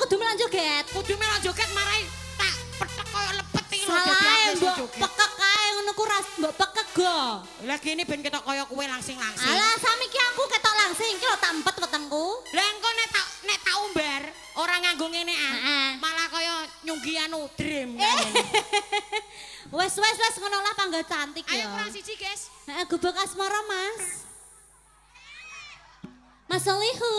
kudu melu joget. Kudu melu joget marai tak petek koyo lepet iki lho dadi Salah aku mbok joget. pekek kae ngono ku ras mbok pekek go. Lah kene ben ketok koyo kowe langsing-langsing. Alah sami ki aku ketok langsing iki lho tampet wetengku. Lah engko nek tak umbar ora nganggo ngene Heeh. malah koyo nyunggi anu dream. Wes ngono lah pangga cantik Ayo ya. kurang siji, guys. Heeh, gubuk asmara, Mas. Mas Solihu.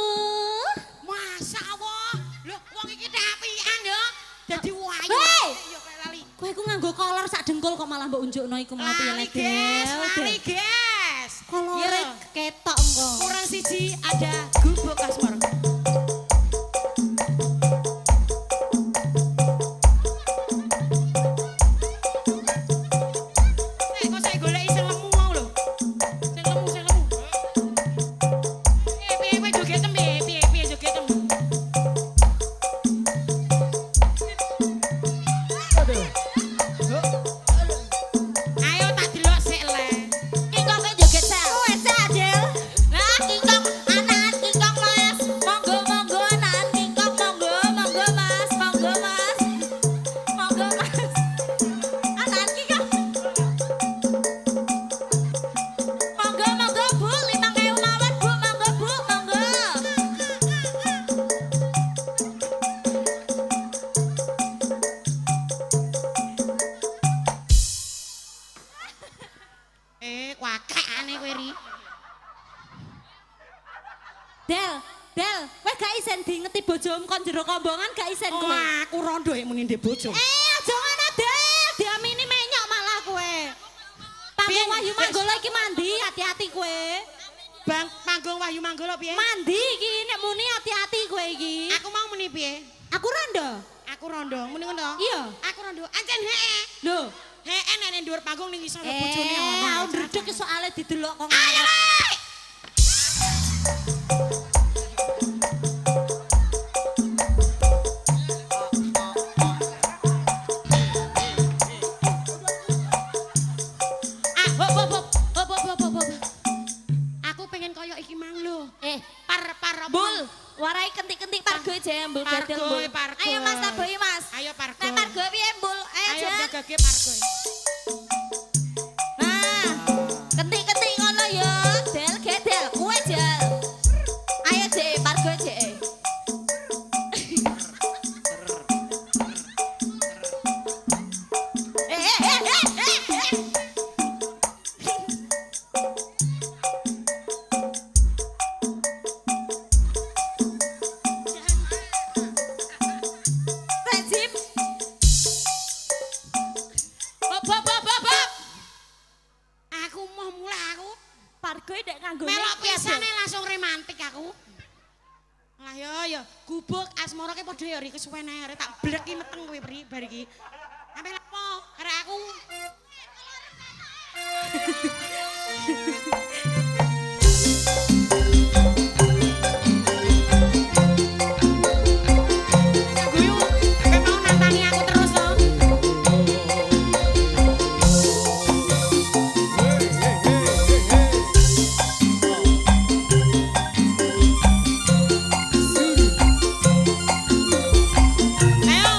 Masya Allah. Loh, wong iki teh apian ya. Dadi wayu. Hei! Yo kayak lali. Kowe ku nganggo kolor sak dengkul kok malah mbok unjukno iku mau piye Lali, lek guys. Lali, guys. Kolore Iya. ketok engko. Kurang siji ada gubuk asmara. Kok saya goleki sing lemu mau lho. Sing lemu. Piye jogetem piye jogetem. Ayo tak delok sik le. Kingkong kowe joget sel. Wes Adel. Lah kingkong anak kingkong Mas. Monggo anak kingkong monggo Mas. Monggo Mas. Anak kingkong. Monggo Bu 5.000 mawon Bu monggo. Kwakakane kowe ri. Del, kowe gak isen diingeti bojomu kon jero kombongan gak isen kowe. Wah, aku rondo ya muni ndek bojo. Aja ngono Del, diamini menyok malah kowe. Panggung Piye, Wahyu Wes? Manggolo iki mandi, hati-hati kowe. Bang panggung Wahyu Manggolo piye? Mandi iki nek muni hati-hati kowe iki. Aku mau muni piye? Aku rondo. Aku rondo, muni ngono. Iya. Aku rondo. Ancen hee. Lho, Hee nek dhuwur panggung ning isor bojone ono. underdog ki soalé didelok kok. Ayo le. Hop. Aku pengen koyo iki mang lho. Par apa? Bul, warai kentik-kentik pargo jembul gadel bul. Pargo. Ayo Mas tabohi Mas. Ayo pargo. Nek pargo piye Bul? Ayo Ayo Jan. gagage pargo. Nah, kentik-kentik ngono ya. Del gedel, kowe jel. Ayo Jek, pargo Jek. Rejim. Bob. Aku mau mulai aku. Pargo ndek nganggo Melok pisane langsung romantik aku. Lah yo gubuk asmara ki padha ya ri kesuwen ae arek tak blek ki meteng kowe pri bar iki. Sampe lapo arek aku. Guyu, kowe mau nantani aku terus to? Ayo.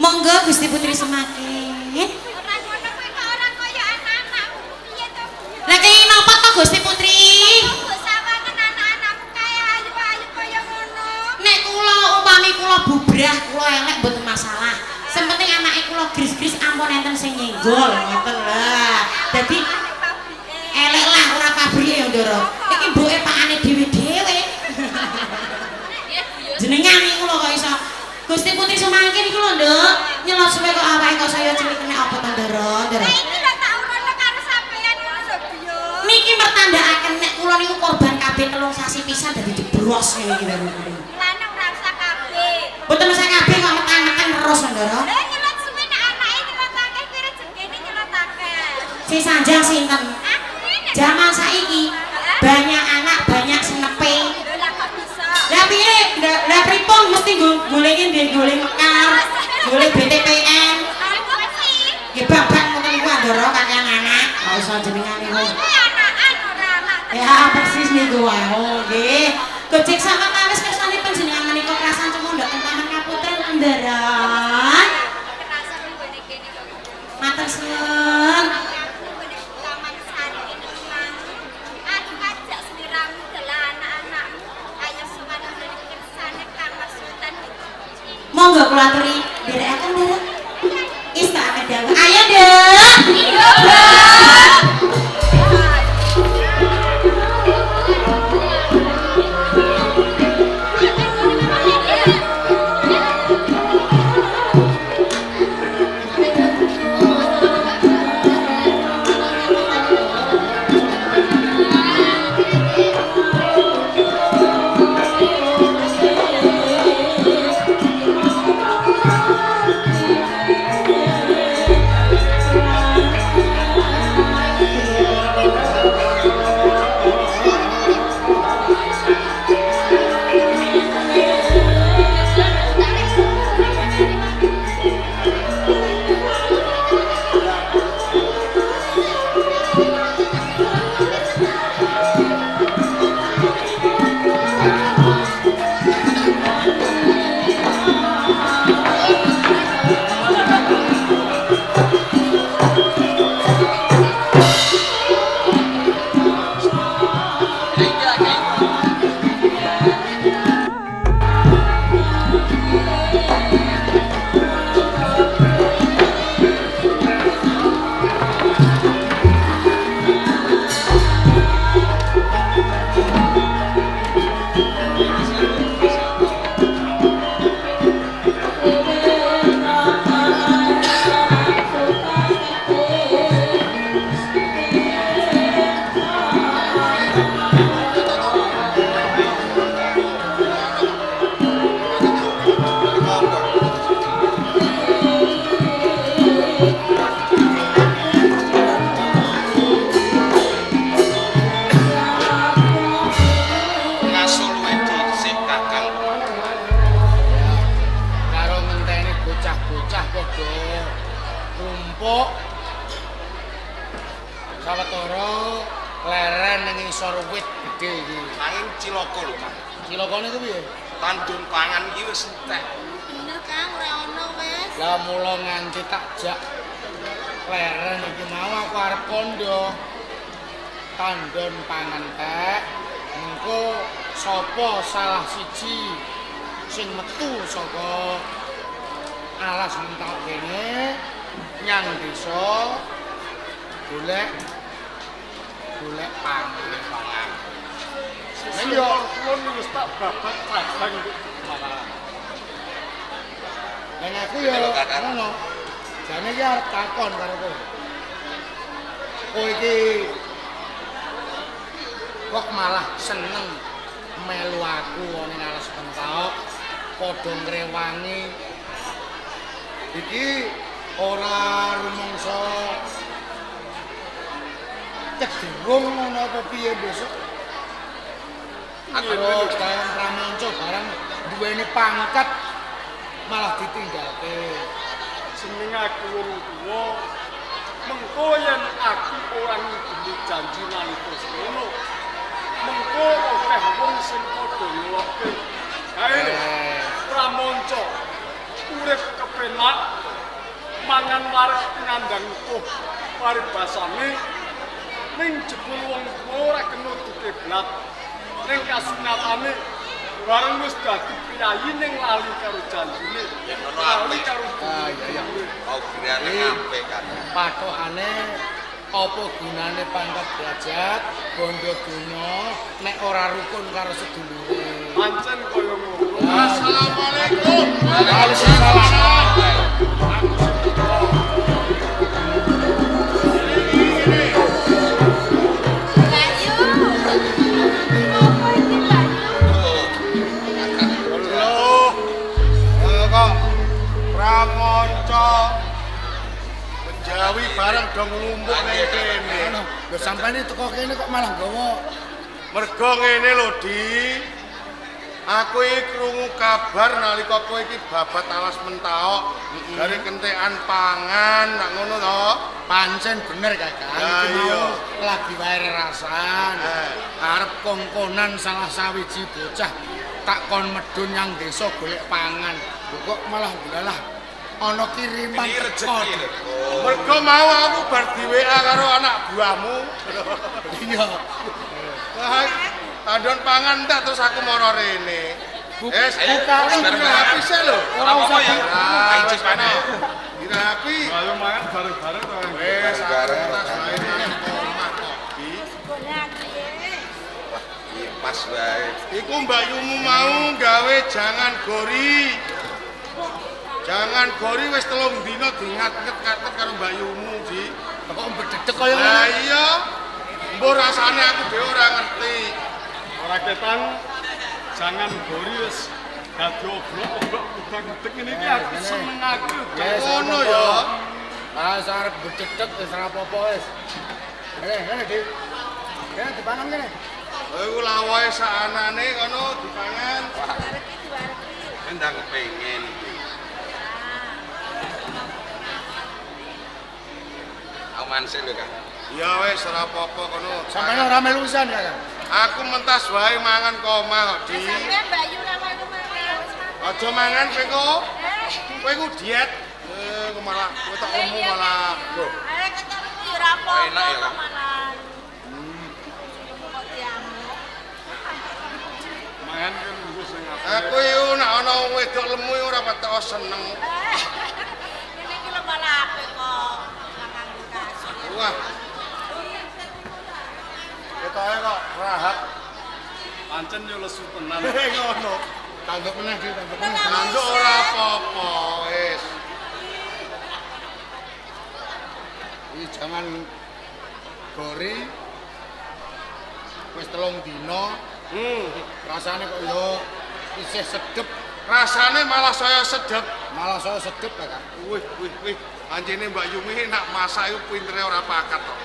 Monggo Gusti Putri semakin. Ora ngono kuwi kok ora kaya anak-anakmu. Piye to? Lah kaya napa to Gusti Putri? Kok sawangen anak-anakmu kaya ayu-ayu kaya ngono. Nek kula upami kula bubrah, kula elek mboten masalah. Sing penting anake kula gris-gris ampun enten sing nyenggol, ngoten lah. Dadi elek lah ora pabrike ya, Ndoro. Iki mboke pakane dhewe-dhewe. Jenengan iki kula kok iso Gusti Putri semakin iki lho, Nduk. Nyelot suwe kok awake kok saya cilik kena apa to, Ndoro? Ndoro. Lah iki lho tak urono karo sampeyan ngono lho, Biyo. Niki mertandakaken nek kula niku korban kabeh 3 sasi pisan dadi jebros ngene iki lho. Lanang ora usah kabeh. Mboten usah kabeh kok metan-metan terus, Ndoro. Lah nyelot suwe nek anake nyelotake kuwi rezekine nyelotake. Si Sanjang sinten? Aku ini. Zaman saiki banyak anak banyak senepe. Lah kok bisa? Lah piye? Lah pripun mesti goleki ndek golek mekar, golek BTPN. Aku sih. Nggih babak ngoten niku Ndoro kakek anak. Ora usah jenengan niku. Ini anak-anak ora anak. Ya persis niku wae. Nggih. Gojek sama kawis kersane panjenengan menika krasan cemundhak teng Taman Kaputren Ndoro. Kerasa nggone kene kok. Matur suwun. Taman Sari ini mang. Aku ngajak sliramu dalah anak-anakmu. Ayo semana kersane Kamar Sultan. Monggo kula aturi nderekaken Ndoro. Ista kedawa. Ayo, Nduk. Iya, Mbak. Leren ning isor wit gedhe iki. Nanging cilaka lho, Kang. Cilokane ku piye? Tandun pangan iki wis entek. Bener Kang, ora ono wis. Lah mula nganti tak jak leren iki mau aku arep kondo. Tandon pangan tek. Engko sapa salah siji sing metu saka alas mentok kene nyang desa golek pangan. Ayo, kulon wis tak babat padang iki. Lan aku ya ngono. Jane iki arep takon karo kowe. Kowe iki kok malah seneng melu aku ning alas pentok padha ngrewangi. Iki ora rumangsa cedhung ngono apa piye besok? Aku kaya pramonco barang duweni pangkat malah ditinggalke. Jeneng aku wong tuwa. Mengko yen aku ora ngidini janji nalika semono. Mengko akeh wong sing padha ngelokke. Kae pramonco urip kepenak mangan warek ngandang tuh paribasane ning jebul wong tuwa ora kena dikeblat. Ning kasunatane bareng wis dadi priyayi ning lali karo janjine. Ya ngono apik. Iya. Mau griyane apik kan. Pathokane apa gunane pangkat derajat bondo donya nek ora rukun karo sedulure. Pancen kaya ngono. Assalamualaikum. Waalaikumsalam. Bayu. Apa iki Bayu? Loh. Kok pramonco Jawi bareng dong lumpuk ning kene. Lho sampane teko kene kok malah nggawa Mergo ngene lho, Di. Aku iki krungu kabar nalika kowe iki babat alas mentaok, dari kentekan pangan, nak ngono to. pancen bener Kakang. Ya, Iki iya. mau lagi wae rasan. Eh. Arep kongkonan salah sawiji bocah tak kon medun nyang desa golek pangan. Lho kok malah delalah ana kiriman Ini teko. rezeki lho. Mergo mau aku bar di WA karo anak buahmu. Iya. Wah, tandon pangan tak terus aku moro rene. Buka Dirapi sih lho. ora usah ya. Ah, Wis mana? Dirapi. Ayo mangan bareng-bareng to. Wes, Bareng. tas wae nang omah kok. Di. Golek piye? Iki pas wae. Iku Mbak Yumu mau gawe jangan gori. Jangan gori wis 3 dina dingat-nget karo Mbak Yumu, Ji. kok mbedek kaya Lah ngono. iya. Mbok rasane aku dhewe ora ngerti. Ora ketan jangan gori wis dadi obrok-obrok udak-udak ngene iki aku seneng aku. Yes, Ngono ya. Ah, sarep bedek wis ora apa-apa wis. Ngene, Dik. Kene dipangan kene. Oh, iku lawae saanane kono dipangan. Diwareki, diwareki. Endang kepengin iki. Aman sih lho, Kang. Ya wis ora apa-apa kono. Sampane ora melu pisan, Kakang. Aku mentas wae mangan koma kok, Di. Sampeyan Bayu ora malu mangan. Aja mangan kowe kok. Kowe ku diet. Kok malah kowe tak omong malah. Loh. Ayo ketemu yo ora apa-apa Enak ya, Kang? malah. Kok diamuk. Mangan kan nggo sing apik. Aku yo nek ana wong wedok lemu yo ora patek seneng. Ini iki lho malah apik kok. Mangan kasih. Wah. Ketoke kok rahat. Pancen yo lesu tenan. Ngono. Tanggap meneh, Dik, tanggap meneh. Nanduk ora apa-apa wis. Iki jangan gori. Wis 3 dina, rasane kok yo isih sedep, Rasane malah saya sedep. malah saya sedep, Kakang. Wih. Anjene Mbak Yumi nak masak iku pintere ora pakat kok.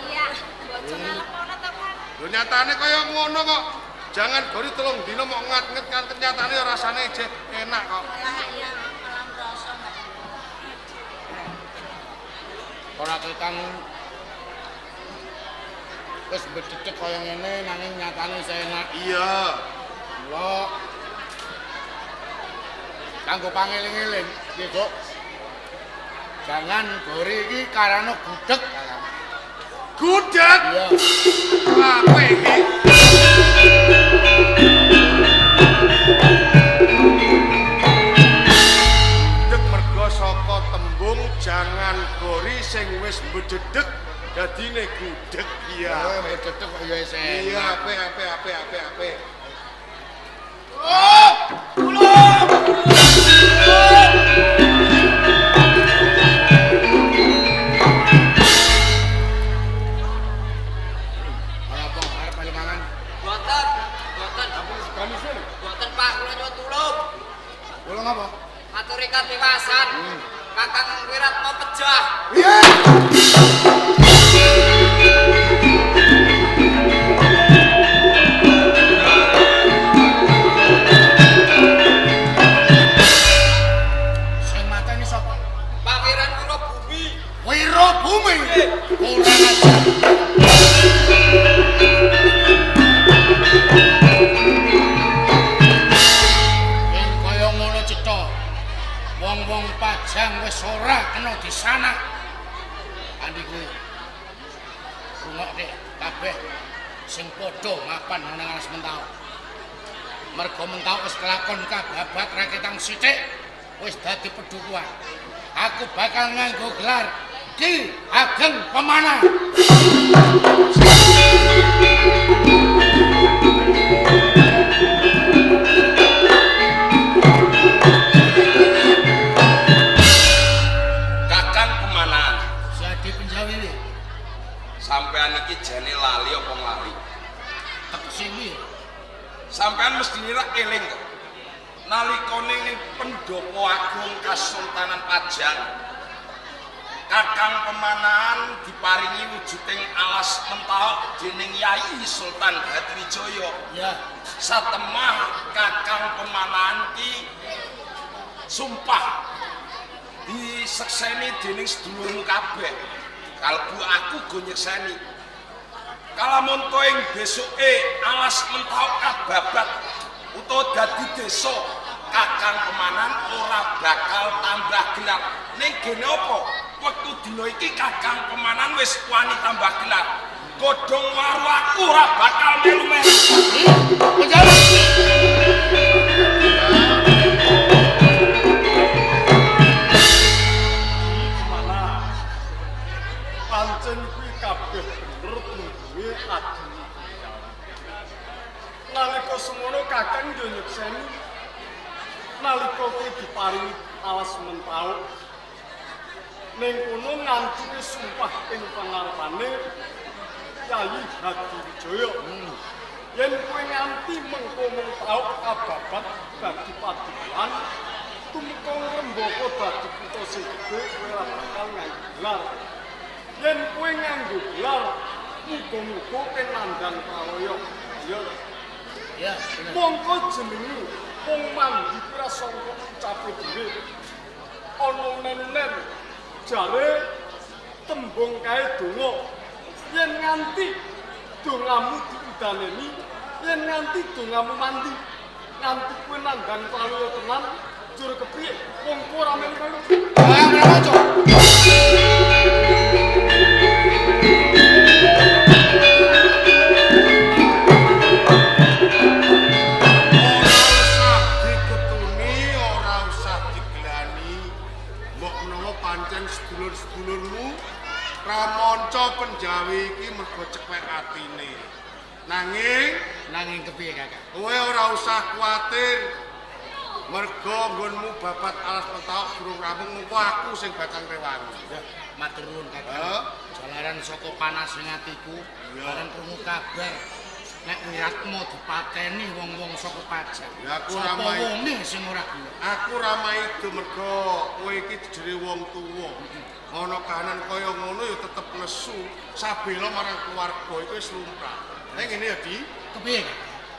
Iya, bojo ngelepono to kan. Lho nyatane kaya ngono kok. Jangan gori 3 dina mau ngat-nget kan nyatane rasane jeh enak kok. Malah iya, malah merasa Mbak. Ora Kakang wis bedhedhek kaya ngene nanging nyatane enak. Iya. Mula kanggo pangeling-eling, nggih, Dok. Jangan gori iki karena gudeg. Gudeg. Iya. Apa iki? Gudeg mergo saka tembung jangan gori sing wis bedhedhek dadine gudeg. Iya. Oh, bedhedhek kok ya wis enak. Iya, apik. Oh! Maturi katiwasan, Kakang Wirat mau pejah. Iya. Sing mateni sapa? Pangeran Wirabumi. Wirabumi. Ora ajar. Wong-wong Pajang wis ora kena disanak. Andi kuwi. Rungokke kabeh sing padha mapan nang alas Mentau. Mergo Mentau wis kelakon kababat raketang sithik wis dadi pedukuhan. Aku bakal nganggo gelar Ki Ageng Pemanah. Sampean iki jane lali apa nglali? Tegese iki. Sampean mesti nira eling kok. Nalikane ning Pendopo Agung Kasultanan Pajang, Kakang Pemanahan diparingi wujuding alas Mentau dening Yai Sultan Hadrijaya. Ya, Satemah Kakang Pemanahan ki sumpah disekseni dening sedulurmu kabeh. Kalbu aku go nyekseni. Kalamun kowe ing besuke alas Mentau kababat utawa dadi desa, Kakang Pemanahan ora bakal tambah gelar. Ning gene apa? Wektu dina iki Kakang Pemanahan wis wani tambah gelar. Godhong waru aku ora bakal melu-melu. Pancen kuwi kabeh bener duwe adil. Nalika semono Kakang yo nyekseni nalika kuwi diparingi alas Mentau ning kono nganti wis sumpah ing pangarepane Yai Hadrijaya. Yen kowe nganti mengko Mentau kababat dadi padukuhan tumeka Rembaka dadi kutha sing gedhe kowe ora bakal nganggo gelar. Yen kowe nganggo gelar, muga-muga kenandang pralaya. Ya, mongko jenengmu wong mandi ora sangka ucape dhewe. Ana nen-nen jare tembung kae donga. Yen nganti dongamu diudaneni, yen nganti dongamu mandi, nganti kowe nandang pralaya tenan, jur kepiye? Mongko ora melu-melu. Sedulur-sedulurmu pramonco penjawi iki mergo cekwek atine. Nanging kepiye, Kakak? Kowe ora usah kuwatir. Mergo nggonmu babat alas Mentau durung rampung, engko aku sing bakal rewangi. Ya, matur nuwun, Kakak. Jalaran saka panasing atiku, bareng krungu kabar nek wiratmu dipateni wong-wong saka Pajang. Ya aku ramai wonge sing ora gelem. Aku ramai itu mergo kowe iki dijere wong tuwa. Ana kahanan kaya ngono ya tetep nesu, sabela marang keluarga iku wis lumrah. Nek ngene ya, Di. Kepiye?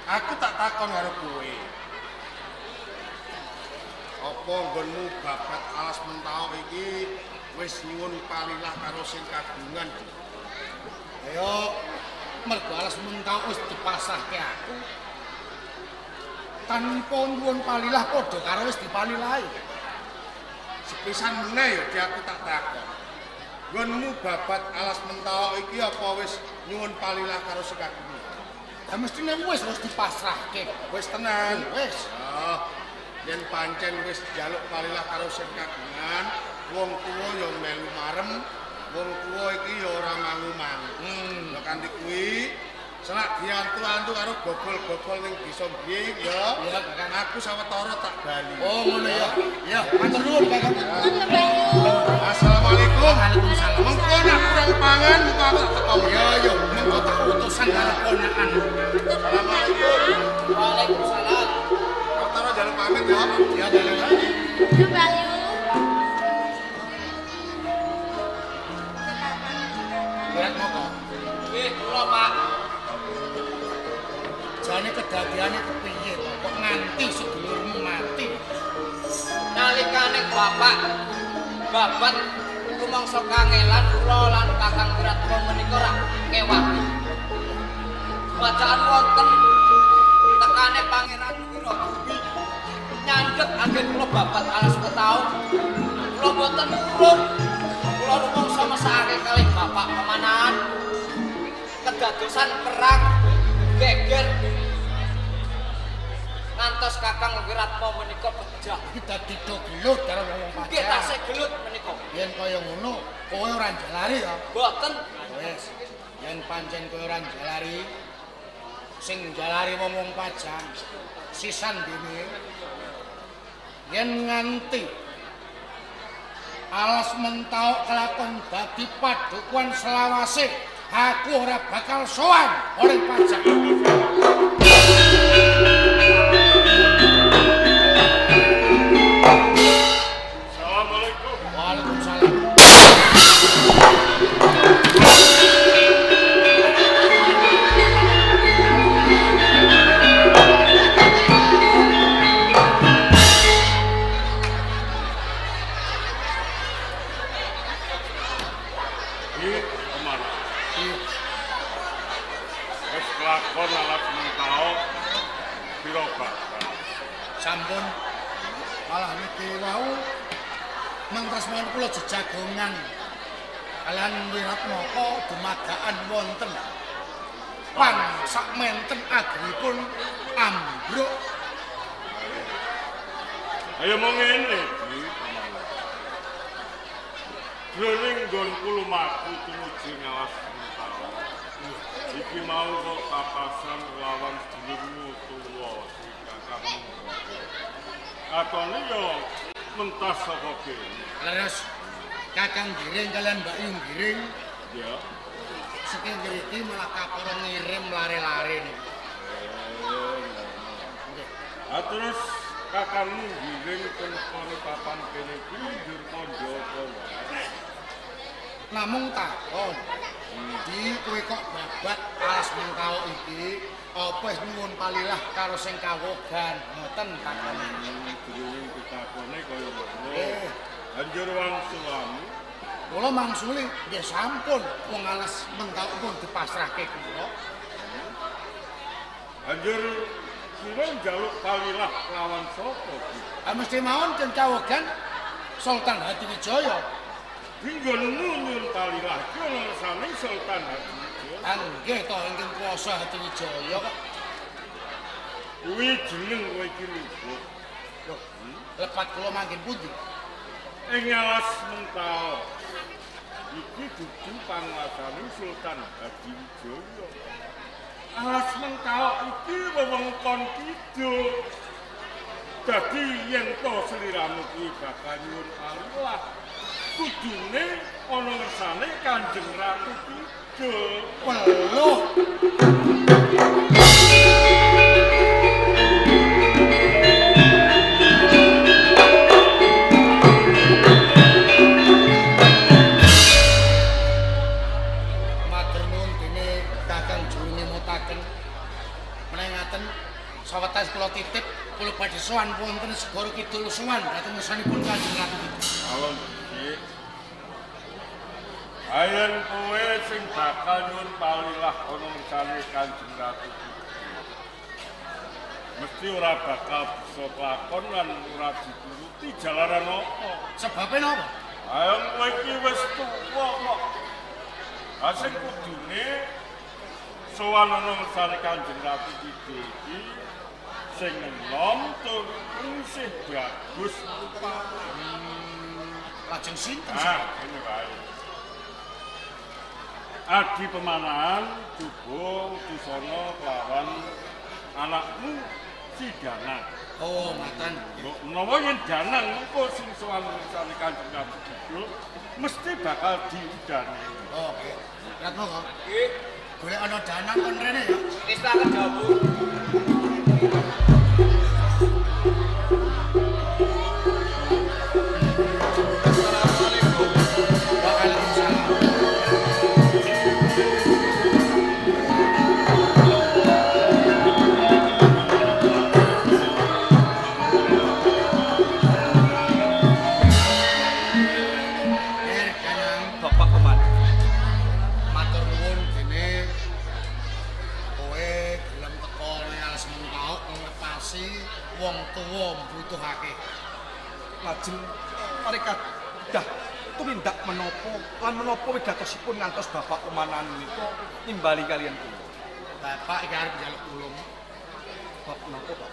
Aku tak takon karo kowe. Apa nggonmu babat alas Mentau iki wis nyuwun palilah karo sing kagungan? Ayo mergo alas mental wis dipasrahke aku. Tanpa nyuwun palilah padha karo wis dipalilahi. Sepisan meneh ya di aku tak takon. Nggonmu babat alas mentawak iki apa wis nyuwun palilah karo Sekagungan? Ya mestine wis dipasrahke. Wis tenan, wis. Oh, yen pancen wis njaluk palilah karo Sekagungan, wong tuwa ya melu marem, wong tuwa iki ya ora mangu-mangu. Ya kanthi kuwi selak diantu-antu karo gogol-gogol ning desa Biying ya. Iya, Kakang. Aku sawetara tak bali. Oh, ngono ya. Ya, matur nuwun, Kakang. Assalamualaikum. Waalaikumsalam. Mengko nek kurang pangan muka aku tak teko. Ya, ya, mengko tak utusan karo ponakan. Assalamualaikum. Waalaikumsalam. Sawetara jaluk pamit ya. Ya, Kakang. Ayo Bayu. Berat moko. Nggih, kula Pak. Jane kedadiane kepiye to? Kok nganti sedulurmu mati? Nalikane Bapak babat rumangsa kangelan kula lan Kakang Wiratma menika rak kewahi. Bacaan wonten tekane Pangeran Wirabumi nyandhet anggen kula babat alas ketaun. Kula boten purun. Kula rumangsa mesake kalih Bapak pemanahan kedadosan perang geger ngantos Kakang Wiratma menika pejah. Kita didok gelut karo wong Nggih pajak. tasih gelut menika. Yen kaya ngono, kowe ora njalari ya. Boten Wes, yen pancen kowe ora njalari, sing njalari wong pajak, sisan dene. Yen nganti alas mentau kelakon dadi padukuan selawase, aku ora bakal sowan oleh pajak. Assalamualaikum. Waalaikumsalam. Wis kelakon alas mentau pira bakal. Sampun malah niki wau mangtresmen kula jejagongan kalian Wiratmoko dumadakan wonten pang sak menten agripun ambruk. Ayo mong ngene iki. Jroning nggonku lumaku tumuju ngalas mentau. Iki mau kok papasan lawan sedulurmu tuwa si Kakang. Katone yo mentas saka kene. Leres Kakang Giring kalian Mbak Yung Giring Ya. saking ngriki malah kapura ngirim lare-lare niku. Terus kakangmu giring ten kono papan kene iki njur kandha apa wae. Namung takon. Di kowe kok babat alas mentau iki apa wis nyuwun palilah karo sing kawogan ngoten takon. Jroning pitakone kaya ngono. Eh. Anjur wangsulmu Kula mangsuli nggih sampun wong alas mentau pun dipasrahke kula. anjur sira njaluk palilah lawan sapa iki? Mesti mawon ten kawogan Sultan Hadiwijaya. Dinggonmu nyuwun palilah iki ana resane Sultan Hadiwijaya. Nggih to ingkang kuasa Hadiwijaya kok. Kuwi jeneng kowe iki lho. Loh, lepat kula mangkin pundi? Ing alas mentau. Iki dudu panguasane Sultan Hadiwijaya. Alas mentau iki wewengkon kidul. Dadi yen to sliramu kuwi bakal nyuwun palilah, kudune ana ngersane Kanjeng Ratu Kidul. Weluh. Matur nuwun dene Kakang Jurune mutaken. Menengaken sawetawis kula titip kula badhe sowan wonten Segara Kidul sowan dhateng ngersanipun Kanjeng Ratu Kidul. Alon iki Ayen kowe sing bakal nyuwun palilah ana ngersane Kanjeng Ratu. Mesti ora bakal bisa kelakon lan ora dituruti jalaran apa. Sebabe napa? Ayo kowe iki wis tuwa kok. Asing kudune sowan ana ngersane Kanjeng Ratu iki sing enom tur isih bagus rupa. Lajeng sinten? Ini wae. Adi pemanahan Jubo Dusono kelawan anakmu si Danang. Oh, ngoten. Mbok menawa yen Danang engko sing sowan ngersane Kanjeng Ratu Kidul mesti bakal diudani. Oh, nggih. Ratmo kok. Nggih, Golek ana Danang kon rene ya. wis tak kedawu. Assalamualaikum. Waalaikumsalam. Danang. Bapak Koman. Matur nuwun dene kowe gelem teko alas mentok nglepasi wong tuwa mbutuhake. Lajeng mereka dah tumindak menapa lan menapa wigatosipun ngantos Bapak Komanan menika nimbali kalian kula. Bapak iki arep njaluk tulung. Bab menapa, Pak?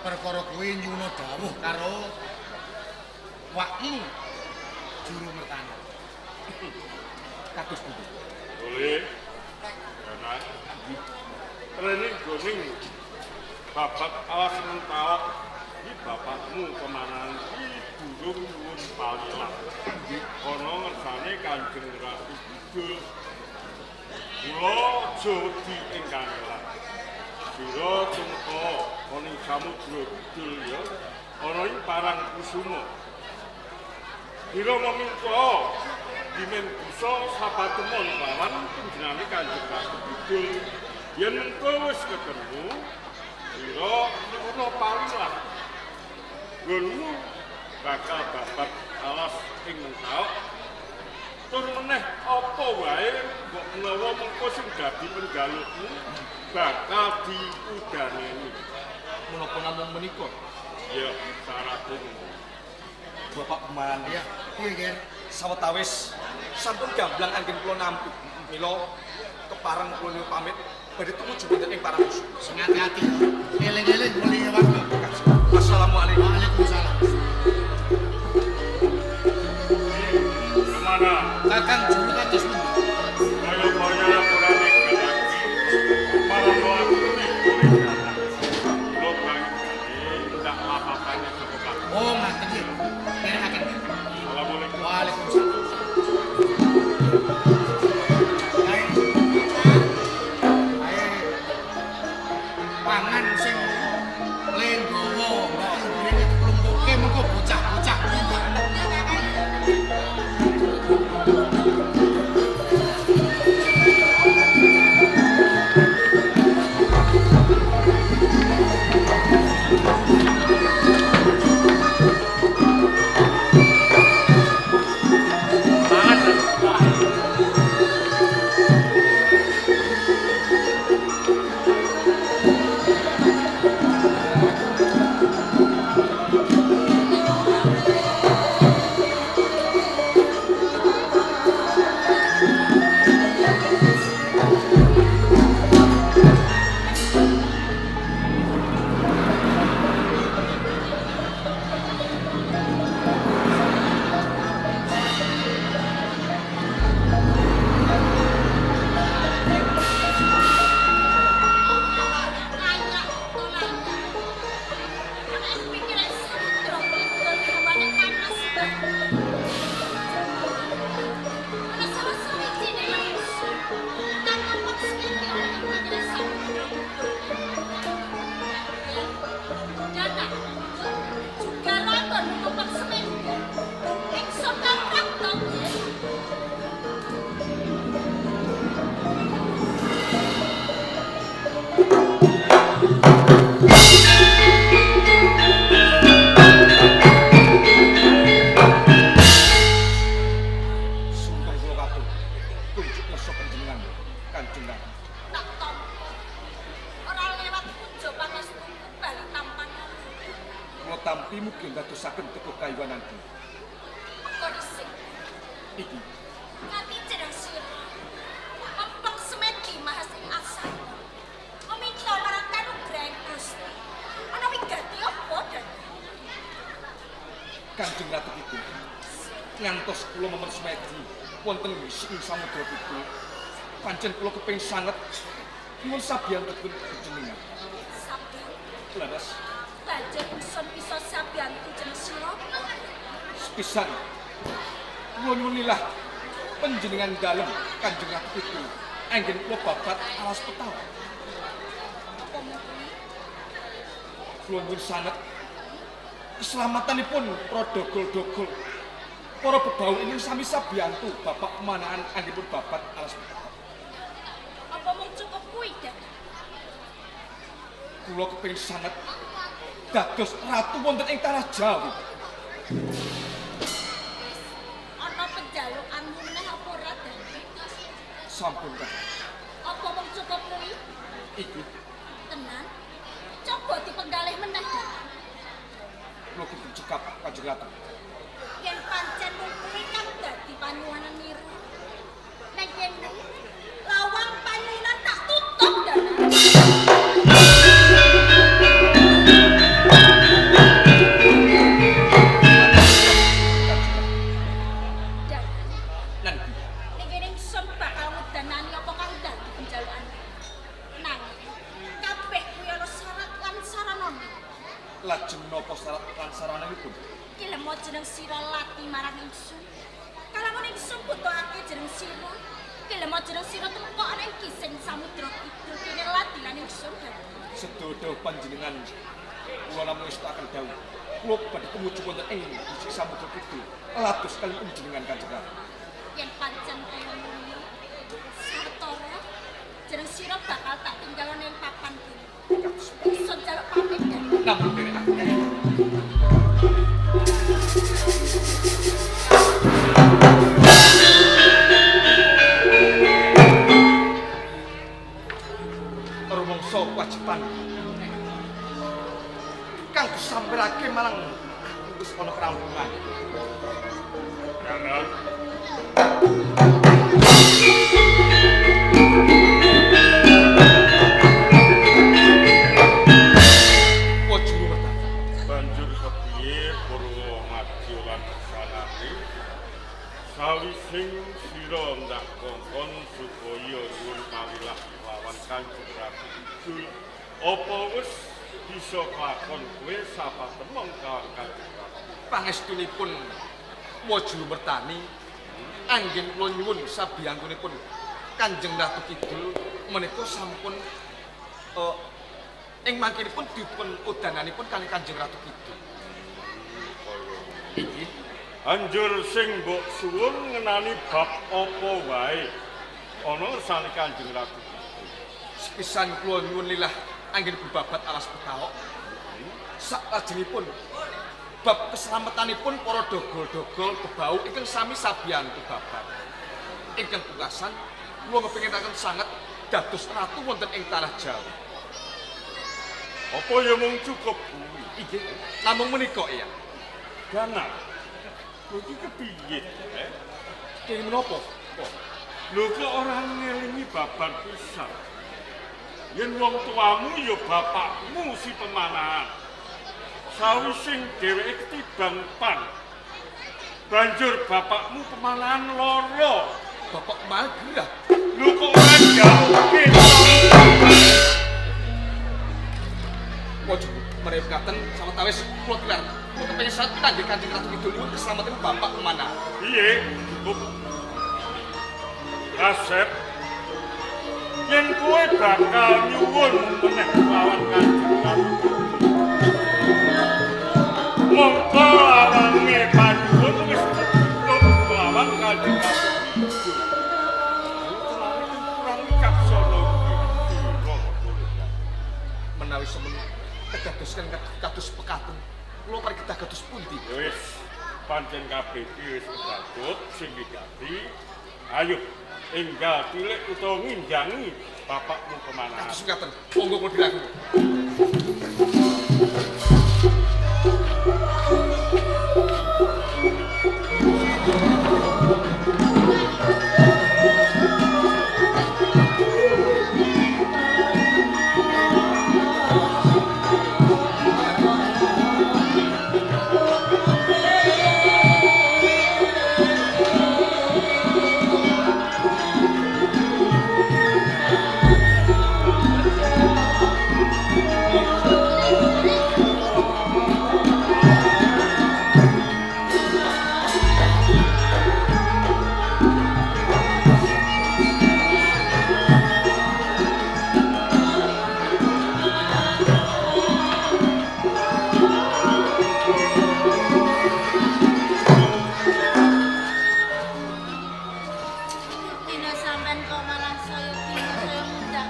Perkara kuwi nyuwun dawuh karo wakmu juru mertani. Kados pundi? Boleh. Danang. Rene goning babat alas mentawak iki bapakmu pemanahan iki durung nyuwun palilah. Ana ngersane Kanjeng Ratu Kidul. Kula jodi ingkang elang. Sira tumeka ana ing samudra kidul ya, ana ing parang kusuma. Sira maminta dimen bisa sabatemon lawan panjenengane Kanjeng Ratu Kidul. Yen engko wis ketemu, sira nyuwun palilah. Nggonmu bakal babat alas ing mentawak. Tur meneh apa wae mbok menawa mengko sing dadi penjalukmu bakal diudaneni. Menapa namung menika? Ya, syaratnya. Bapak Komanan. Ya, piye, Ger? Sawetawis sampun gamblang anggen kula nampi. Mila kepareng kula niku pamit badhe tumuju wonten ing parang kusuma. Sing ati-ati ya. Eling-eling muli waktu. Assalamualaikum. Waalaikumsalam. Kemana? Kakang juru kados pundi? Kaya-kaya laporane galaki. Marang aku ini boleh datang. Lo bangkane ndak lapakane saka Pak. Oh, ngaten iki. Derekaken. Assalamualaikum. Waalaikumsalam. Ae pangan sing benar. Tak tampa. Ora lewat pujo pangestu bali tampan. Kula tampi mugi ndadosaken teko kayuwanan. Engko dhisik Iki nganti jeneng sira. Empeng semedi mahas ing asa. Meminta marang kanugrahan Gusti. Ana wigati apa dan Kanjeng Ratu itu ngantos kula memen semedi wonten ing samudra kidul. Pancen kula kepengin sanget nyuwun sabiyantu jenengan. sabda. Laras Banjur ingsun bisa sabiyantu jeneng sira. sepisan kula nyuwun lilah panjenengan dalem Kanjeng Ratu itu anggen kula babat alas petawa. Apa mungkin Kula nyuwun sanget keselamatanipun para dogol-dogol. Para bebau ingin sami sabiyantu bapak pemanaan anggenipun babat alas petawa. apa mung cukup kuwi dan Kula kepengin sanget dados ratu wonten ing tanah Jawi. ana penjalukanmu meneh apa ora dan Sampun Kang. apa mung cukup kuwi Iki tenan coba dipenggalih meneh dan kula kudu cekap Kanjeng Ratu. yen pancen mung kuwi kang dadi panyuwanan niru nek kene lawang panyunan tak tutup dan dan Lan ning kene ingsun bakal ngedanani apa kang dadi penjalukan nanging kabeh kuwi ana syarat lan saranane lajeng napa syarat lan sarananipun? iki lemo jeneng sira lati marang ingsun kalamun ingsun butuhake jeneng sira iki lemo jeneng sira tempokan ing kising samudra kidul kene lati lan ingsun Sedodo panjenengan kula namung istakaken dawuh. Kula badhe tumuju wonten ing sisi samudra kidul. Lados kali panjenengan Kanjeng Ratu. yen pancen kaya ngono sartara jeneng sira bakal tak tinggal ning papan kene ingsun jaluk pamit dan Namun derek aku rumangsa kewajiban kang disampirake marang wis ana kerampungan. Jangan. Wajuru bertanya. Banjur kepiye Purwa Madya lan Sanati sawising sira ndak kongkon supaya nyuwun pawilah lawan Kanjeng Ratu Kidul apa wis bisa kelakon kowe sapa temong kawan Kanjeng Ratu Pangestunipun Wajuru bertani anggen kula nyuwun sabiyantunipun Kanjeng Ratu Kidul menika sampun ing mangkinipun dipun udananipun kali Kanjeng Ratu Kidul. Iki Anjur sing mbok suwun ngenani bab apa wae ana sane Kanjeng Ratu Kidul. sepisan kula nyuwun lilah anggen bebabat alas petaok. Salajengipun bab keselamatanipun para dogol-dogol bebau ingkang sami sabiyantu babat. Ingkang pungkasan kula ngepenginaken sanget dados ratu wonten ing tanah Jawa. Apa ya mung cukup kuwi? Inggih, namung menika ya. Ganak. Lho iki kepiye? Kenging menapa? Lho kok ora ngelingi babar pisan. Yen wong tuamu ya bapakmu si pemanahan. Sawising dheweke ketibang pan. Banjur bapakmu pemanahan lara. Bapak magrah. Lho kok ora jawabke. Wajib merekaten sawetawis kula tilar. Kula kepengin sanget kangge Kanjeng Ratu Kidul nyuwun keselamatan bapak kemana? Piye? Cukup. Kasep. Yen kowe bakal nyuwun meneh lawan Kanjeng Ratu. Monggo lawange panuwun wis cukup lawan Kanjeng Ratu. Kurang kapsono Menawi semen kedadosan kados pekaten. Kula pareng kedah kados pundi? wis pancen kabeh iki wis kedatut sing wigati. Ayo enggal tilik utawa nginjangi bapakmu kemana. Kados ngaten. Monggo kula dilakukan. Dina sampean kok malah saya bingung saya mudah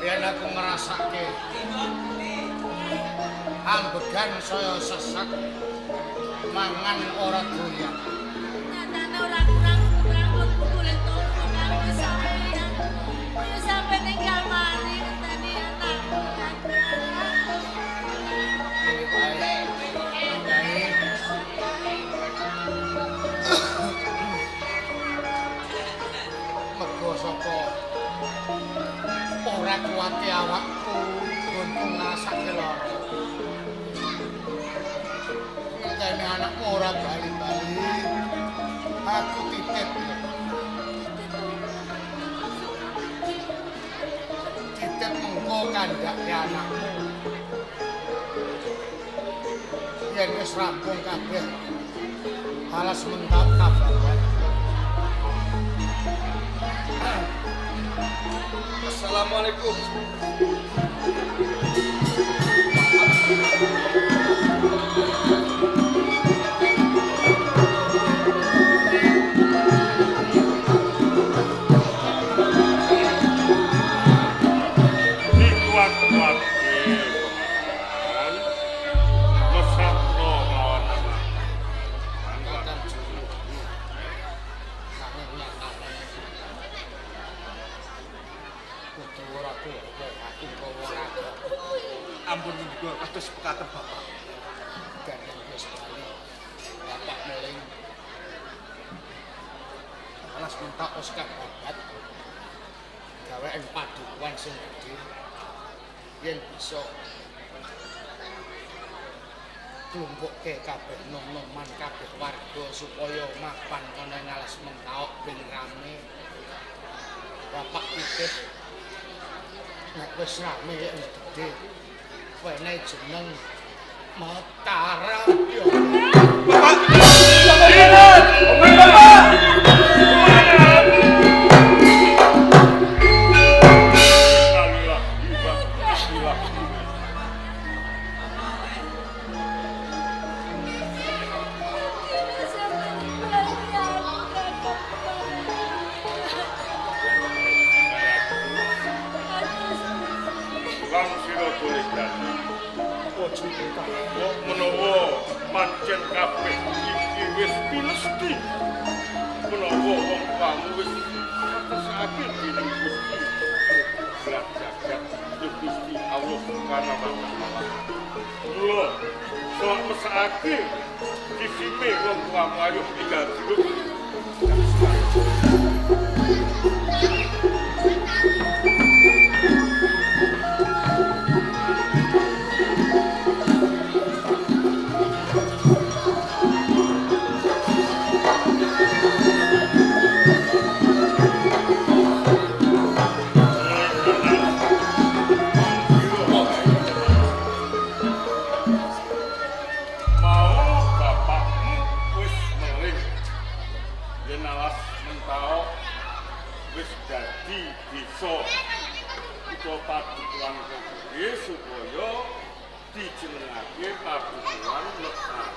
Yen aku ngrasake ambegan saya sesek mangan ora doyan. nyatane ora kurang kulit toko kanggo sampean. Ya sampean ninggal mari ngenteni anakku. Ini baik. Baik. Mergo sapa ora kuwate awakku gonku ngrasake lara. Ngenteni anakku ora bali-bali. Aku titip. Titip mengko kandhake anakmu. Yen wis rampung kabeh alas mentak kabar. Assalamualaikum. Dikuat-kuatke komandan. Mesakno lawan anak. Angkatan juru. Kangen nyatane. Kudu ora kuwe aku kok ora ada. Ampun niku kados pekaten Bapak. Gandeng wis bali. Bapak meling. Alas mentak wis kababat. Gawean padukuan sing gedhe. Yen bisa klumpukke kabeh nom-noman kabeh warga supaya mapan ana ing alas mentauk ben rame. Bapak pikir nek wis rame wis gedhe wene jeneng Mataram yo. Kang sira boleh dadi. Ojo kok menawa pancen kabeh iki wis pinesti. Menawa wong kamu wis ngatesake dening Gusti. Gerak jagat Gusti Allah Subhanahu wa taala. Mula sok mesake disime wong tuamu ayo tinggal hidup. supaya dijenengake pabukuan Mekah.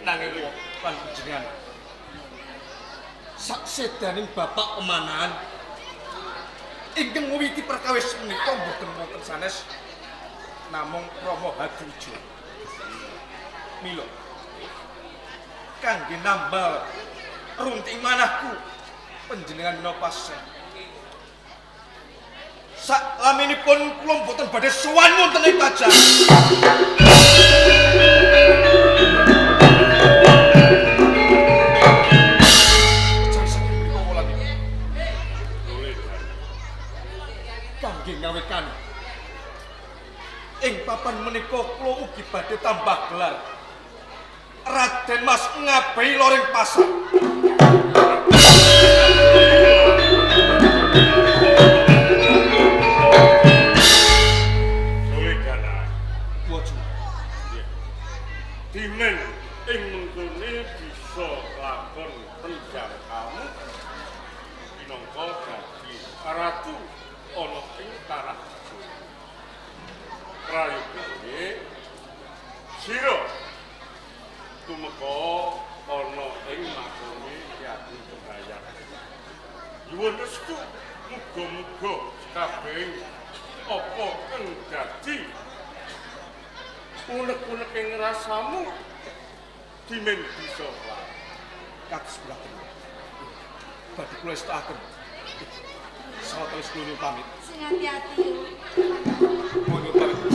Nanging panjenengan sak sedaning bapak pemanahan ingkang miwiti perkawis menika mboten wonten sanes namung Rama Hadijo. Milo. Kangge nambal runting manahku panjenengan menapa sen. Saklaminipun kula mboten badhe sowan wonten ing pajak. Kangge ngawekan ing papan menika kula ugi badhe tambah gelar Raden Mas Ngabehi Loring Pasar. Dimen ing mengkene bisa lakon tendang kamu minangka dadi ratu ana ing tanah prayogane sira tumeka ana ing makone Kyai Pembayar. Nyuwun restu muga-muga kabeh apa kang dadi unek-unek ing rasamu dimen bisa Kados mekaten. Badhe kula estakaken. Sawetawis kula pamit. Sing hati-hati yo. Mohon pamit.